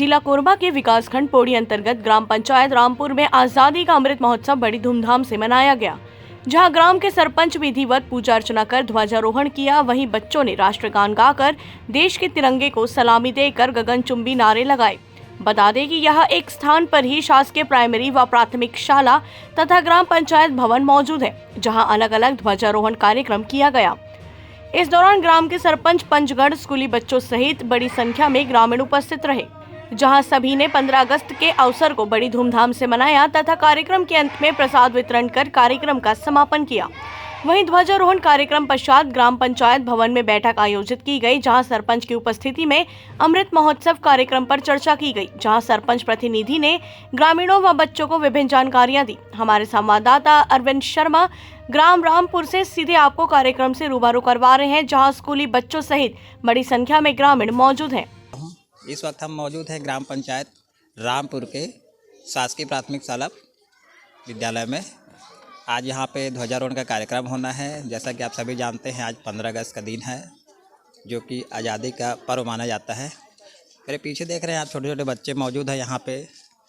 जिला कोरबा के विकासखंड पौड़ी अंतर्गत ग्राम पंचायत रामपुर में आजादी का अमृत महोत्सव बड़ी धूमधाम से मनाया गया, जहां ग्राम के सरपंच विधिवत पूजा अर्चना कर ध्वजारोहण किया। वहीं बच्चों ने राष्ट्रगान गाकर देश के तिरंगे को सलामी देकर गगनचुंबी नारे लगाए। बता दें कि यह एक स्थान पर ही शासकीय प्राइमरी व प्राथमिक शाला तथा ग्राम पंचायत भवन मौजूद है, जहां अलग अलग ध्वजारोहण कार्यक्रम किया गया। इस दौरान ग्राम के सरपंच, पंचगढ़, स्कूली बच्चों सहित बड़ी संख्या में ग्रामीण उपस्थित रहे, जहां सभी ने 15 अगस्त के अवसर को बड़ी धूमधाम से मनाया तथा कार्यक्रम के अंत में प्रसाद वितरण कर कार्यक्रम का समापन किया। वहीं ध्वजारोहण कार्यक्रम पश्चात ग्राम पंचायत भवन में बैठक आयोजित की गई, जहां सरपंच की उपस्थिति में अमृत महोत्सव कार्यक्रम पर चर्चा की गई, जहां सरपंच प्रतिनिधि ने ग्रामीणों व बच्चों को विभिन्न जानकारियां दी। हमारे संवाददाता अरविंद शर्मा ग्राम रामपुर से सीधे आपको कार्यक्रम से रूबरू करवा रहे हैं, जहां स्कूली बच्चों सहित बड़ी संख्या में ग्रामीण मौजूद हैं। इस वक्त हम मौजूद हैं ग्राम पंचायत रामपुर के शासकीय प्राथमिक शाला विद्यालय में। आज यहाँ पे ध्वजारोहण का कार्यक्रम होना है। जैसा कि आप सभी जानते हैं, आज 15 अगस्त का दिन है, जो कि आज़ादी का पर्व माना जाता है। मेरे पीछे देख रहे हैं आप, छोटे छोटे बच्चे मौजूद हैं यहाँ पे।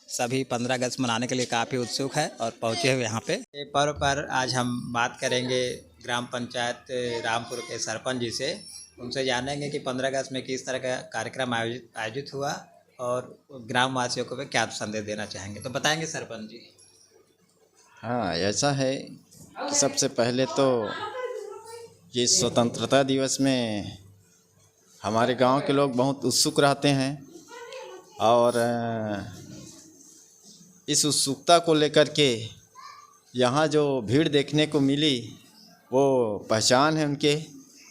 सभी 15 अगस्त मनाने के लिए काफ़ी उत्सुक है और पहुँचे हुए यहाँ पे। ये पर्व पर आज हम बात करेंगे ग्राम पंचायत रामपुर के सरपंच जी से। उनसे जानेंगे कि 15 अगस्त में किस तरह का कार्यक्रम आयोजित हुआ और ग्रामवासियों को वे क्या संदेश देना चाहेंगे। तो बताएंगे सरपंच जी। हाँ, ऐसा है कि सबसे पहले तो ये स्वतंत्रता दिवस में हमारे गांव के लोग बहुत उत्सुक रहते हैं और इस उत्सुकता को लेकर के यहाँ जो भीड़ देखने को मिली वो पहचान है उनके,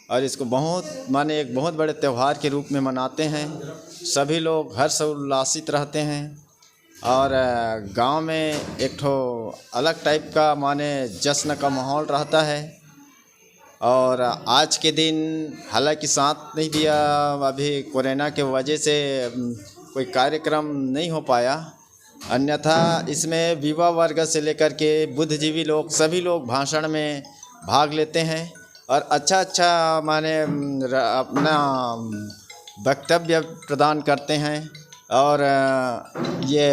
और इसको एक बहुत बड़े त्यौहार के रूप में मनाते हैं। सभी लोग हर्ष उल्लासित रहते हैं और गांव में एक ठो अलग टाइप का जश्न का माहौल रहता है। और आज के दिन हालांकि साथ नहीं दिया, अभी कोरोना के वजह से कोई कार्यक्रम नहीं हो पाया, अन्यथा इसमें युवा वर्ग से लेकर के बुद्धिजीवी लोग सभी लोग भाषण में भाग लेते हैं और अच्छा अपना वक्तव्य प्रदान करते हैं। और ये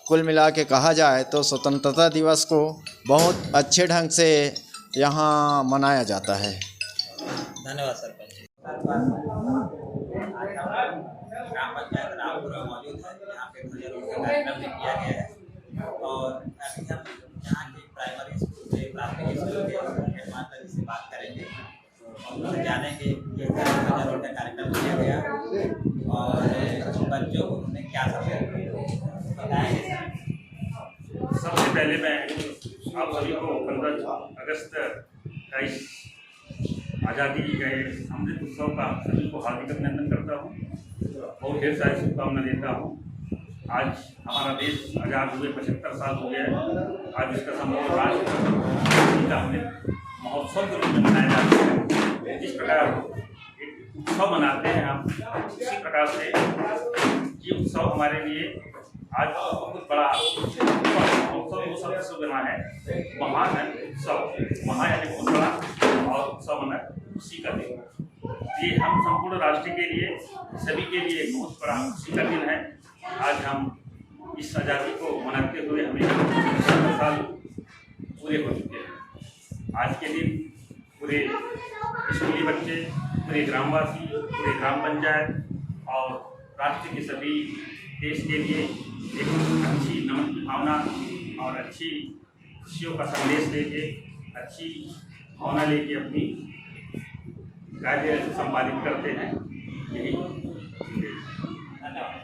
कुल मिला के कहा जाए तो स्वतंत्रता दिवस को बहुत अच्छे ढंग से यहाँ मनाया जाता है। धन्यवाद सरपंच जी। ग्राम पंचायत रामपुर में मौजूद है, यहाँ पे ध्वजारोहण का कार्यक्रम भी किया गया है और अभी हम यहाँ के प्राइमरी स्कूल के प्राथमिक स्कूल के हेडमास्टर जी से बात करेंगे और उनसे जानेंगे कि ध्वजारोहण का कार्यक्रम किया गया और बच्चों को उन्होंने क्या संदेश बताएंगे। सबसे पहले मैं आप सभी को 15 अगस्त का इस आज़ादी के अमृत उत्सव का सभी को हार्दिक अभिनंदन करता हूँ, बहुत ढेर सारी शुभकामना देता हूँ। आज हमारा देश आज़ाद हुए 75 साल हो गया है। आज इसका संपूर्ण राष्ट्र का अमृत महोत्सव के रूप में मनाया जाता है। जिस प्रकार एक उत्सव मनाते हैं हम, इसी प्रकार से ये उत्सव हमारे लिए आज बहुत बड़ा महोत्सव वो शब्द से बना है। महान है उत्सव, महा यानी बहुत बड़ा और उत्सव मना खुशी का दिन। ये हम संपूर्ण राष्ट्र के लिए, सभी के लिए एक बहुत बड़ा खुशी का दिन है। आज हम इस आज़ादी को मनाते हुए हमें 70 साल पूरे हो चुके हैं। आज के दिन पूरे स्कूली बच्चे, पूरे ग्रामवासी, पूरे ग्राम पंचायत और राष्ट्र के सभी देश के लिए एक अच्छी नमन की भावना और अच्छी खुशियों का संदेश लेके, अच्छी भावना लेके अपनी कार्य संपादित करते हैं। यही धन्यवाद।